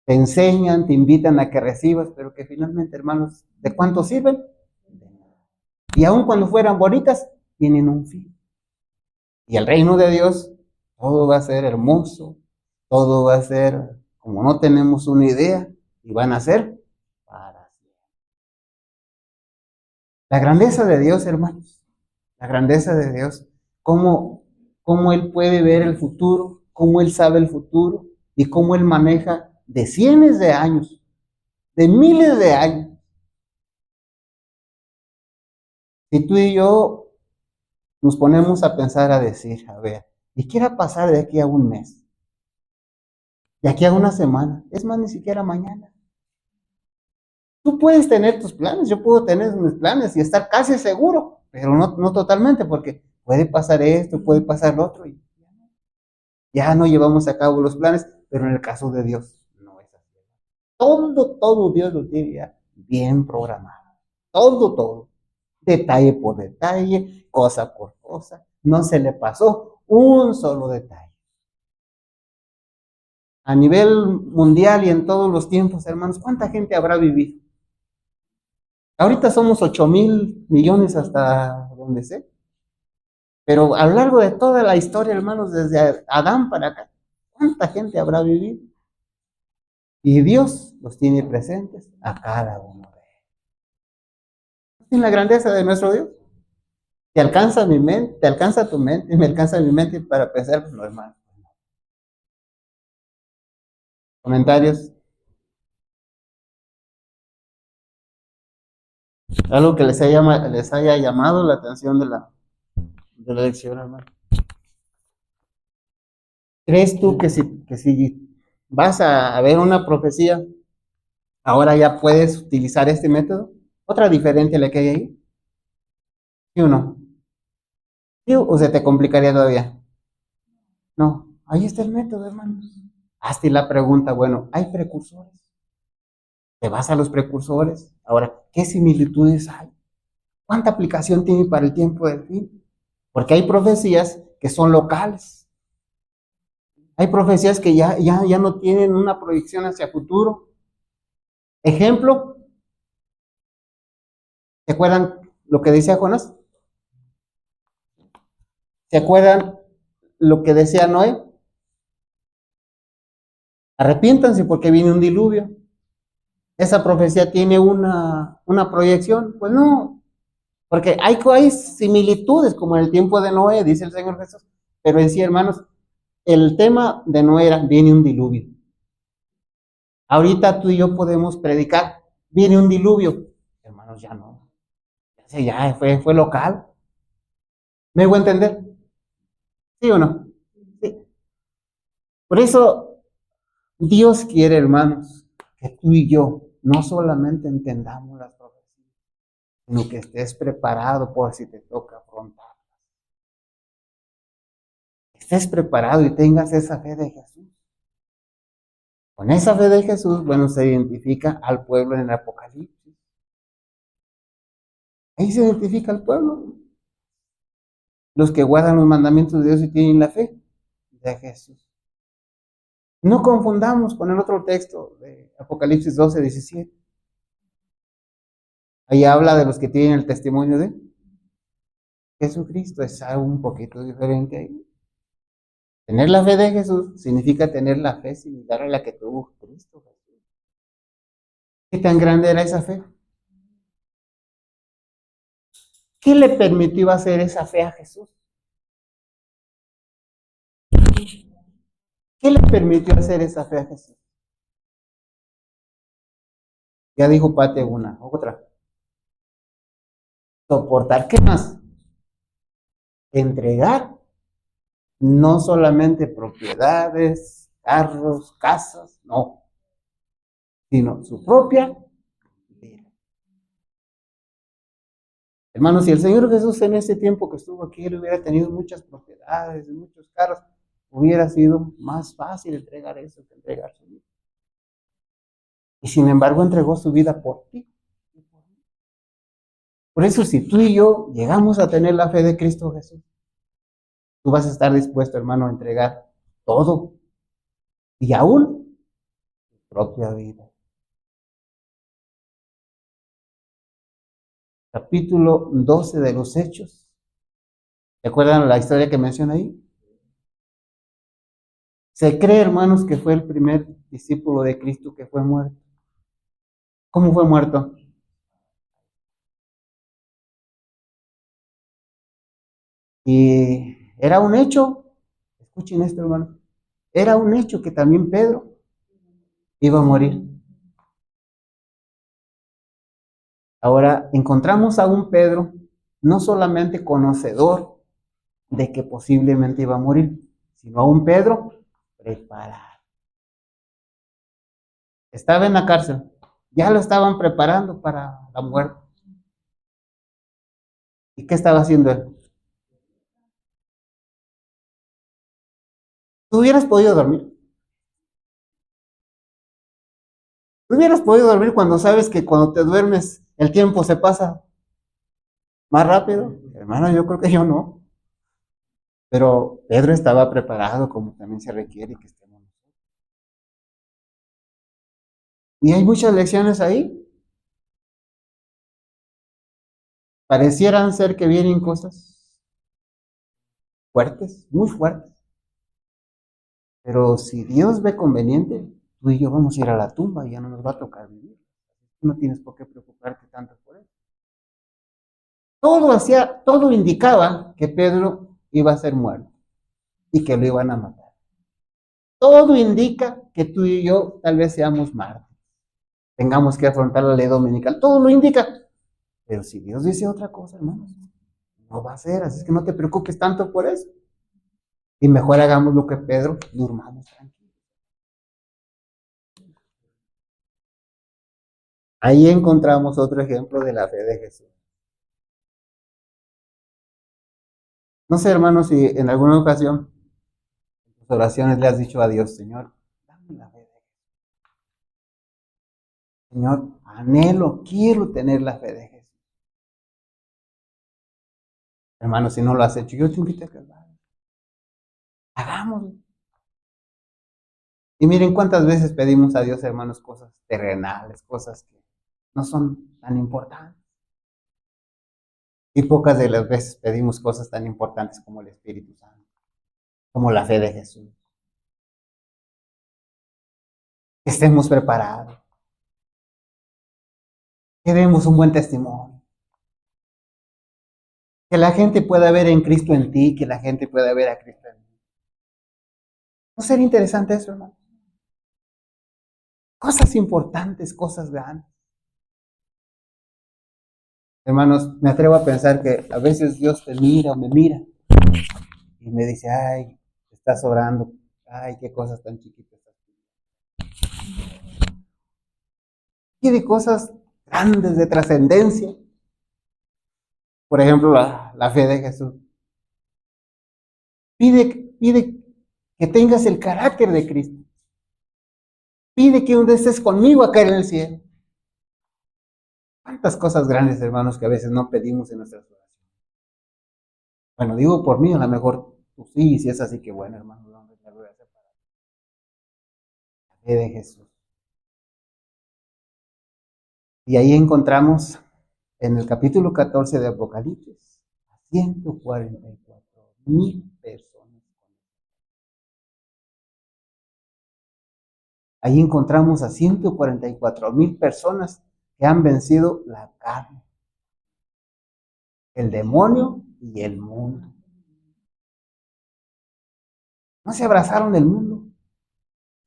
enseñan, te invitan a que recibas, pero que finalmente, hermanos, ¿de cuánto sirven? Y aun cuando fueran bonitas, tienen un fin. Y el reino de Dios, todo va a ser hermoso, todo va a ser como no tenemos una idea, y van a ser para siempre. La grandeza de Dios, hermanos, la grandeza de Dios, cómo Él puede ver el futuro, cómo Él sabe el futuro, y cómo Él maneja de cientos de años, de miles de años. Si tú y yo nos ponemos a pensar, a decir, a ver, ¿y qué va a pasar de aquí a un mes? De aquí a una semana, es más, ni siquiera mañana. Tú puedes tener tus planes, yo puedo tener mis planes y estar casi seguro, pero no totalmente, porque puede pasar esto, puede pasar lo otro, y ya no llevamos a cabo los planes, pero en el caso de Dios, no es así. Todo Dios lo tiene ya bien programado. Todo. Detalle por detalle, cosa por cosa. No se le pasó un solo detalle. A nivel mundial y en todos los tiempos, hermanos, ¿cuánta gente habrá vivido? Ahorita somos 8,000,000,000 hasta donde sé. Pero a lo largo de toda la historia, hermanos, desde Adán para acá, ¿cuánta gente habrá vivido? Y Dios los tiene presentes a cada uno de ellos. ¿Es la grandeza de nuestro Dios? ¿Te alcanza mi mente? ¿Te alcanza tu mente? ¿Me alcanza mi mente para pensar? Pues no, hermano. ¿Comentarios? Algo que les haya llamado la atención de la lección, hermano. ¿Crees tú que si vas a ver una profecía, ahora ya puedes utilizar este método? ¿Otra diferente a la que hay ahí? ¿Sí o no? ¿Sí o se te complicaría todavía? No, ahí está el método, hermanos. Hazte la pregunta, bueno, ¿hay precursores? ¿Te vas a los precursores? Ahora, ¿qué similitudes hay? ¿Cuánta aplicación tiene para el tiempo del fin? Porque hay profecías que son locales. Hay profecías que ya no tienen una proyección hacia futuro. Ejemplo, ¿se acuerdan lo que decía Jonás? ¿Se acuerdan lo que decía Noé? Arrepiéntanse porque viene un diluvio. ¿Esa profecía tiene una proyección? Pues no, porque hay similitudes como en el tiempo de Noé, dice el Señor Jesús, pero en sí, hermanos, el tema de Noé era, viene un diluvio. Ahorita tú y yo podemos predicar. Viene un diluvio. Hermanos, ya no. Ese ya fue local. ¿Me hago entender? ¿Sí o no? Sí. Por eso Dios quiere, hermanos, que tú y yo no solamente entendamos las profecías, sino que estés preparado por si te toca afrontarlas. Estés preparado y tengas esa fe de Jesús. Con esa fe de Jesús, bueno, se identifica al pueblo en el Apocalipsis. Ahí se identifica al pueblo. Los que guardan los mandamientos de Dios y tienen la fe de Jesús. No confundamos con el otro texto de Apocalipsis 12:17. Ahí habla de los que tienen el testimonio de Jesucristo. Es algo un poquito diferente ahí. Tener la fe de Jesús significa tener la fe similar a la que tuvo Cristo. ¿Qué tan grande era esa fe? ¿Qué le permitió hacer esa fe a Jesús? ¿Qué le permitió hacer esa fe a Jesús? Ya dijo Pate una, otra. Soportar, ¿qué más? Entregar no solamente propiedades, carros, casas, no, sino su propia vida. Hermanos, si el Señor Jesús en ese tiempo que estuvo aquí, él hubiera tenido muchas propiedades, muchos carros, hubiera sido más fácil entregar eso que entregar su vida. Y sin embargo entregó su vida por ti. Por eso si tú y yo llegamos a tener la fe de Cristo Jesús, tú vas a estar dispuesto, hermano, a entregar todo y aún tu propia vida. Capítulo 12 de los Hechos. ¿Se acuerdan la historia que menciona ahí? Se cree, hermanos, que fue el primer discípulo de Cristo que fue muerto. ¿Cómo fue muerto? Y era un hecho, escuchen esto, hermano, era un hecho que también Pedro iba a morir. Ahora encontramos a un Pedro no solamente conocedor de que posiblemente iba a morir, sino a un Pedro preparado. Estaba en la cárcel, ya lo estaban preparando para la muerte. ¿Y qué estaba haciendo él? ¿Tú hubieras podido dormir? ¿Tú hubieras podido dormir cuando sabes que cuando te duermes el tiempo se pasa más rápido? Hermano, yo creo que yo no. Pero Pedro estaba preparado como también se requiere que estemos. Y hay muchas lecciones ahí. Parecieran ser que vienen cosas fuertes, muy fuertes. Pero si Dios ve conveniente, tú y yo vamos a ir a la tumba y ya no nos va a tocar vivir. No tienes por qué preocuparte tanto por eso. Todo indicaba que Pedro iba a ser muerto y que lo iban a matar. Todo indica que tú y yo tal vez seamos mártires, tengamos que afrontar la ley dominical. Todo lo indica. Pero si Dios dice otra cosa, hermanos, no va a ser. Así es que no te preocupes tanto por eso. Y mejor hagamos lo que Pedro, durmamos tranquilos. Ahí encontramos otro ejemplo de la fe de Jesús. No sé, hermanos, si en alguna ocasión en tus oraciones le has dicho a Dios, Señor, dame la fe de Jesús. Señor, anhelo, quiero tener la fe de Jesús. Hermanos, si no lo has hecho, yo te invito a que lo hagas. Hagámoslo. Y miren cuántas veces pedimos a Dios, hermanos, cosas terrenales, cosas que no son tan importantes. Y pocas de las veces pedimos cosas tan importantes como el Espíritu Santo, como la fe de Jesús. Que estemos preparados. Que demos un buen testimonio. Que la gente pueda ver en Cristo en ti, que la gente pueda ver a Cristo en mí. ¿No sería interesante eso, hermano? Cosas importantes, cosas grandes. Hermanos, me atrevo a pensar que a veces Dios te mira o me mira y me dice, ay, te estás orando, ay, qué cosas tan chiquitas. Quiere cosas grandes de trascendencia. Por ejemplo, la fe de Jesús. Pide que tengas el carácter de Cristo. Pide que un día estés conmigo acá en el cielo. ¿Cuántas cosas grandes, hermanos, que a veces no pedimos en nuestras oraciones? Bueno, digo por mí, a lo mejor tú sí, si es así que bueno, hermano, la gloria sea para la fe de Jesús. Y ahí encontramos en el capítulo 14 de Apocalipsis a 144,000 personas. Ahí encontramos a 144,000 personas que han vencido la carne, el demonio y el mundo. No se abrazaron del mundo,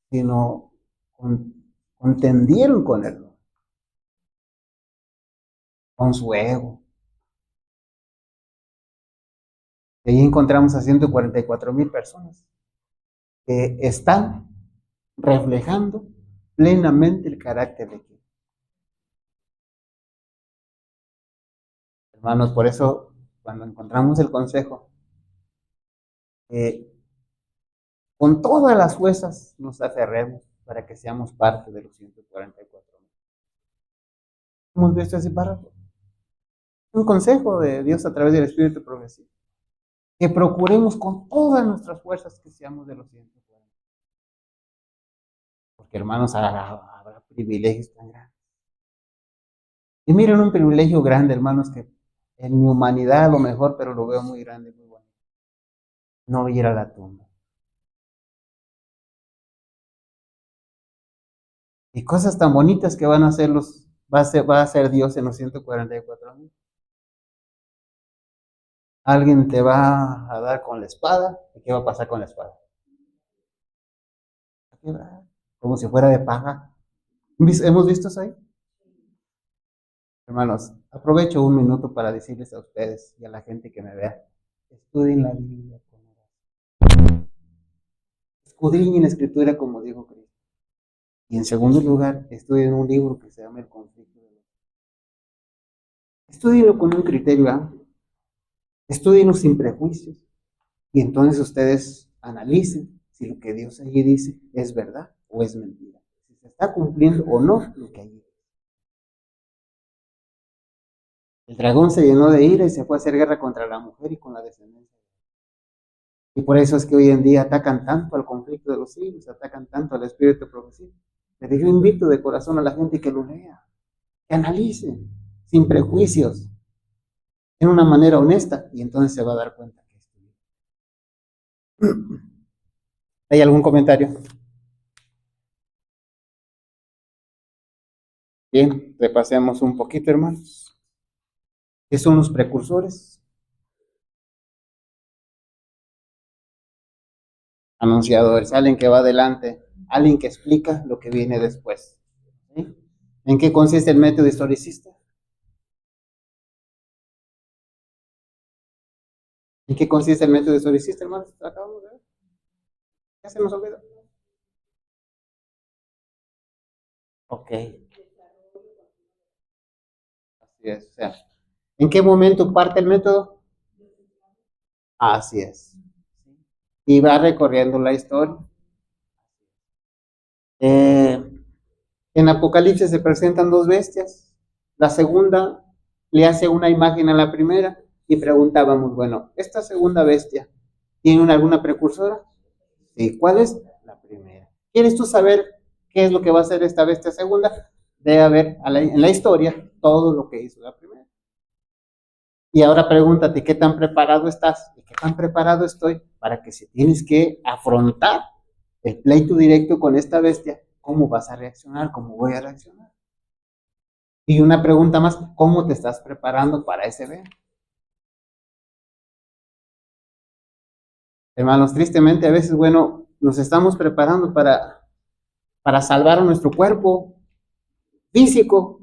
sino contendieron con él, con su ego. Y ahí encontramos a 144,000 personas que están reflejando plenamente el carácter de Cristo. Hermanos, por eso cuando encontramos el consejo, con todas las fuerzas nos aferremos para que seamos parte de los 144,000. ¿Hemos visto ese párrafo? Un consejo de Dios a través del Espíritu progresivo. Que procuremos con todas nuestras fuerzas que seamos de los 140. Porque hermanos, habrá privilegios tan grandes. Y miren un privilegio grande, hermanos, que en mi humanidad a lo mejor, pero lo veo muy grande, muy bueno. No ir a la tumba. Y cosas tan bonitas que van a hacer va a hacer Dios en los 144,000. Alguien te va a dar con la espada. ¿Y qué va a pasar con la espada? Como si fuera de paja. ¿Hemos visto eso ahí? Hermanos, aprovecho un minuto para decirles a ustedes y a la gente que me vea, estudien la Biblia con oración. Escudriñen la Escritura como dijo Cristo. Y en segundo lugar, estudien un libro que se llama El Conflicto de los Dioses. Estudienlo con un criterio amplio. Estudienlo sin prejuicios. Y entonces ustedes analicen si lo que Dios allí dice es verdad o es mentira. Si se está cumpliendo o no lo que allí dice. El dragón se llenó de ira y se fue a hacer guerra contra la mujer y con la descendencia. Y por eso es que hoy en día atacan tanto al conflicto de los siglos, atacan tanto al espíritu progresivo. Pero yo invito de corazón a la gente que lo lea, que analice, sin prejuicios, en una manera honesta, y entonces se va a dar cuenta que estudió. ¿Hay algún comentario? Bien, repasemos un poquito, hermanos. ¿Qué son los precursores? Anunciadores, alguien que va adelante, alguien que explica lo que viene después. ¿Sí? ¿En qué consiste el método historicista? ¿En qué consiste el método historicista, hermanos? Acabamos de ver. ¿Ya se nos olvidó? Ok. Así es. O sea, ¿en qué momento parte el método? Así es. Y va recorriendo la historia. En Apocalipsis se presentan dos bestias. La segunda le hace una imagen a la primera y preguntábamos, bueno, ¿esta segunda bestia tiene alguna precursora? Sí, ¿cuál es? La primera. ¿Quieres tú saber qué es lo que va a hacer esta bestia segunda? Debe ver en la historia todo lo que hizo la primera. Y ahora pregúntate, ¿qué tan preparado estás? ¿Y qué tan preparado estoy para que si tienes que afrontar el pleito directo con esta bestia, cómo vas a reaccionar? ¿Cómo voy a reaccionar? Y una pregunta más, ¿cómo te estás preparando para ese evento? Hermanos, tristemente a veces, bueno, nos estamos preparando para para salvar nuestro cuerpo físico.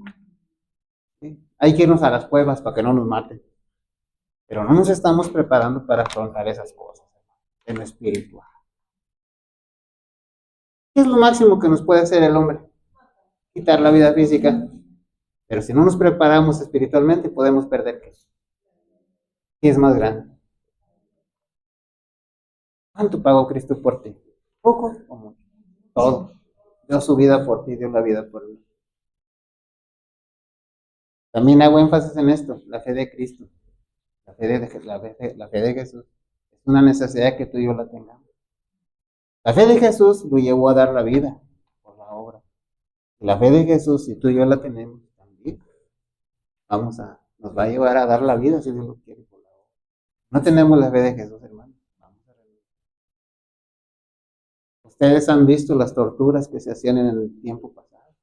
¿Sí? Hay que irnos a las cuevas para que no nos maten. Pero no nos estamos preparando para afrontar esas cosas en lo espiritual. ¿Qué es lo máximo que nos puede hacer el hombre? Quitar la vida física. Pero si no nos preparamos espiritualmente, podemos perder ¿qué? ¿Qué es más grande? ¿Cuánto pagó Cristo por ti? ¿Poco o mucho? Todo. Dio su vida por ti, dio la vida por mí. También hago énfasis en esto, la fe de Cristo, la fe de Jesús. Es una necesidad que tú y yo la tengamos. La fe de Jesús lo llevó a dar la vida por la obra. La fe de Jesús, si tú y yo la tenemos también, nos va a llevar a dar la vida si Dios lo quiere por la obra. No tenemos la fe de Jesús, hermano. Ustedes han visto las torturas que se hacían en el tiempo pasado.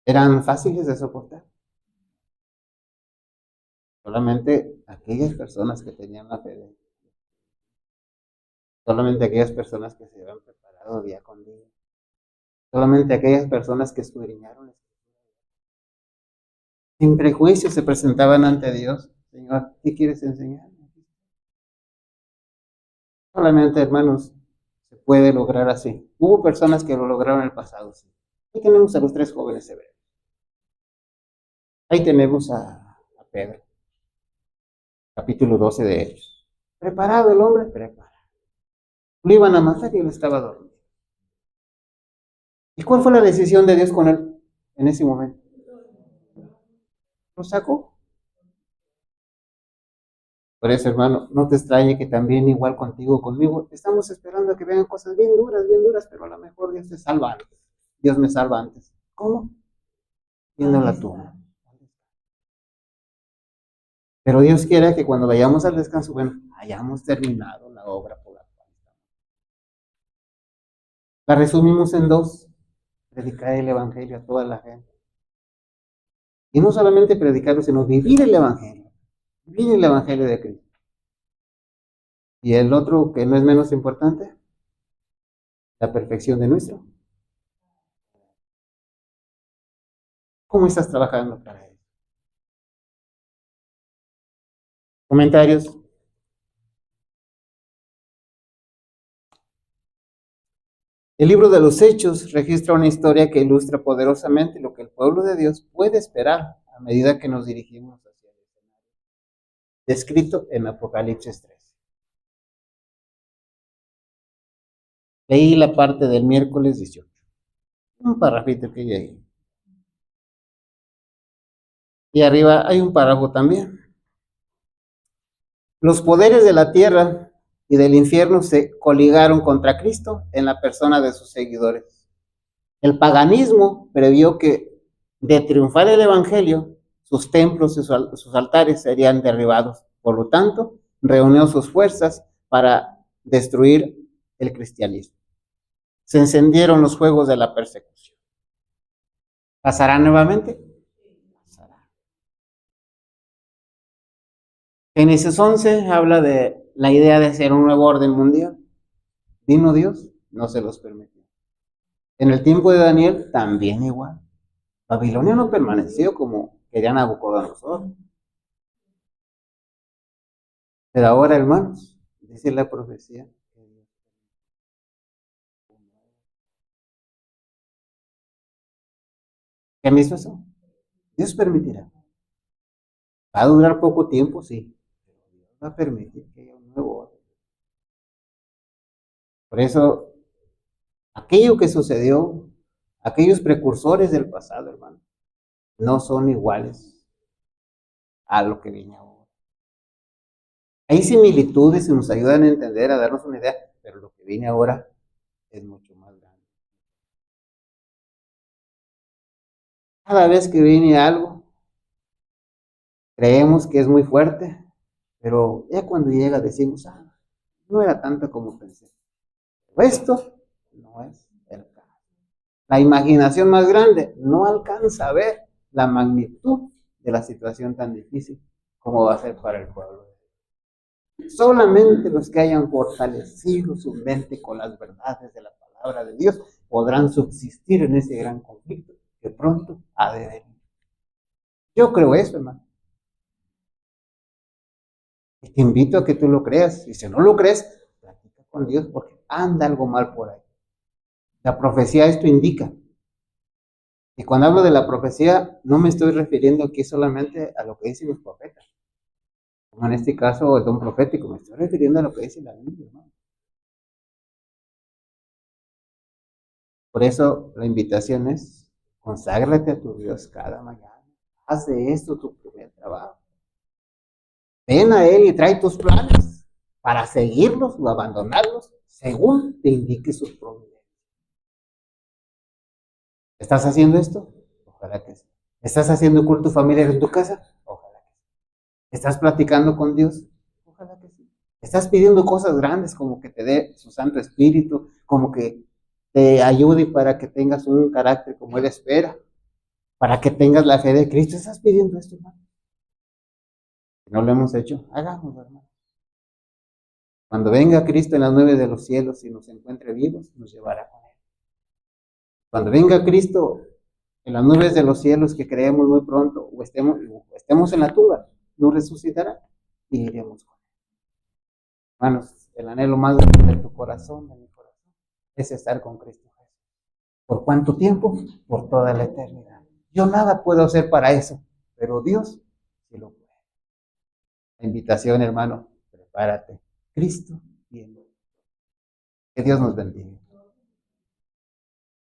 Eran fáciles de soportar. Solamente aquellas personas que tenían la fe de Dios. Solamente aquellas personas que se habían preparado día con día. Solamente aquellas personas que escudriñaron. Sin prejuicio se presentaban ante Dios. Señor, ¿qué quieres enseñar? Solamente, hermanos, se puede lograr así. Hubo personas que lo lograron en el pasado, sí. Ahí tenemos a los 3 jóvenes hebreos. Ahí tenemos a Pedro. Capítulo 12 de Hechos. ¿Preparado el hombre? Preparado. Lo iban a matar y él estaba dormido. ¿Y cuál fue la decisión de Dios con él en ese momento? Lo sacó. Por eso, hermano, no te extrañe que también igual contigo, conmigo, estamos esperando a que vean cosas bien duras, pero a lo mejor Dios te salva antes. Dios me salva antes. ¿Cómo? Yendo a la tumba. Pero Dios quiere que cuando vayamos al descanso, bueno, hayamos terminado la obra por la cual estamos. La resumimos en 2. Predicar el Evangelio a toda la gente. Y no solamente predicarlo, sino vivir el Evangelio. Vivir el Evangelio de Cristo. Y el otro, que no es menos importante, la perfección de nuestro. ¿Cómo estás trabajando para eso? ¿Comentarios? El libro de los Hechos registra una historia que ilustra poderosamente lo que el pueblo de Dios puede esperar a medida que nos dirigimos hacia el escenario descrito en Apocalipsis 3. Leí la parte del miércoles 18. Un parrafito que hay ahí. Y arriba hay un párrafo también. Los poderes de la tierra y del infierno se coligaron contra Cristo en la persona de sus seguidores. El paganismo previó que de triunfar el Evangelio, sus templos y sus altares serían derribados. Por lo tanto, reunió sus fuerzas para destruir el cristianismo. Se encendieron los fuegos de la persecución. ¿Pasará nuevamente? Pasará. Génesis 11 habla de la idea de hacer un nuevo orden mundial. ¿Vino Dios? No se los permitió. En el tiempo de Daniel también igual. Babilonia no permaneció como querían Nabucodonosor. Pero ahora, hermanos, dice la profecía. ¿Qué han visto eso? Dios permitirá. ¿Va a durar poco tiempo? Sí. Pero Dios va a permitir que haya un nuevo orden. Por eso, aquello que sucedió, aquellos precursores del pasado, hermano, no son iguales a lo que viene ahora. Hay similitudes y nos ayudan a entender, a darnos una idea, pero lo que viene ahora es mucho más grande. Cada vez que viene algo, creemos que es muy fuerte, pero ya cuando llega decimos, no era tanto como pensé. Pero esto no es el caso. La imaginación más grande no alcanza a ver la magnitud de la situación tan difícil como va a ser para el pueblo. Solamente los que hayan fortalecido su mente con las verdades de la palabra de Dios podrán subsistir en ese gran conflicto que pronto ha de venir. Yo creo eso, hermano. Y te invito a que tú lo creas. Y si no lo crees, platica con Dios porque anda algo mal por ahí. La profecía esto indica. Y cuando hablo de la profecía, no me estoy refiriendo aquí solamente a lo que dicen los profetas. Como en este caso el don profético, me estoy refiriendo a lo que dice la Biblia, ¿no? Por eso la invitación es, conságrate a tu Dios cada mañana. Haz de esto tu primer trabajo. Ven a Él y trae tus planes para seguirlos o abandonarlos según te indique sus providencias. ¿Estás haciendo esto? Ojalá que sí. ¿Estás haciendo culto familiar en tu casa? Ojalá que sí. ¿Estás platicando con Dios? Ojalá que sí. ¿Estás pidiendo cosas grandes como que te dé su Santo Espíritu, como que te ayude para que tengas un carácter como Él espera, para que tengas la fe de Cristo? ¿Estás pidiendo esto, hermano? Si no lo hemos hecho, hagámoslo, hermano. Cuando venga Cristo en las nubes de los cielos y nos encuentre vivos, nos llevará con Él. Cuando venga Cristo en las nubes de los cielos, que creemos muy pronto, o estemos en la tumba, nos resucitará y iremos con Él. Hermanos, el anhelo más grande de tu corazón, de mi corazón, es estar con Cristo Jesús. ¿Por cuánto tiempo? Por toda la eternidad. Yo nada puedo hacer para eso, pero Dios sí lo puede. La invitación, hermano, prepárate. Cristo viene. Que Dios nos bendiga.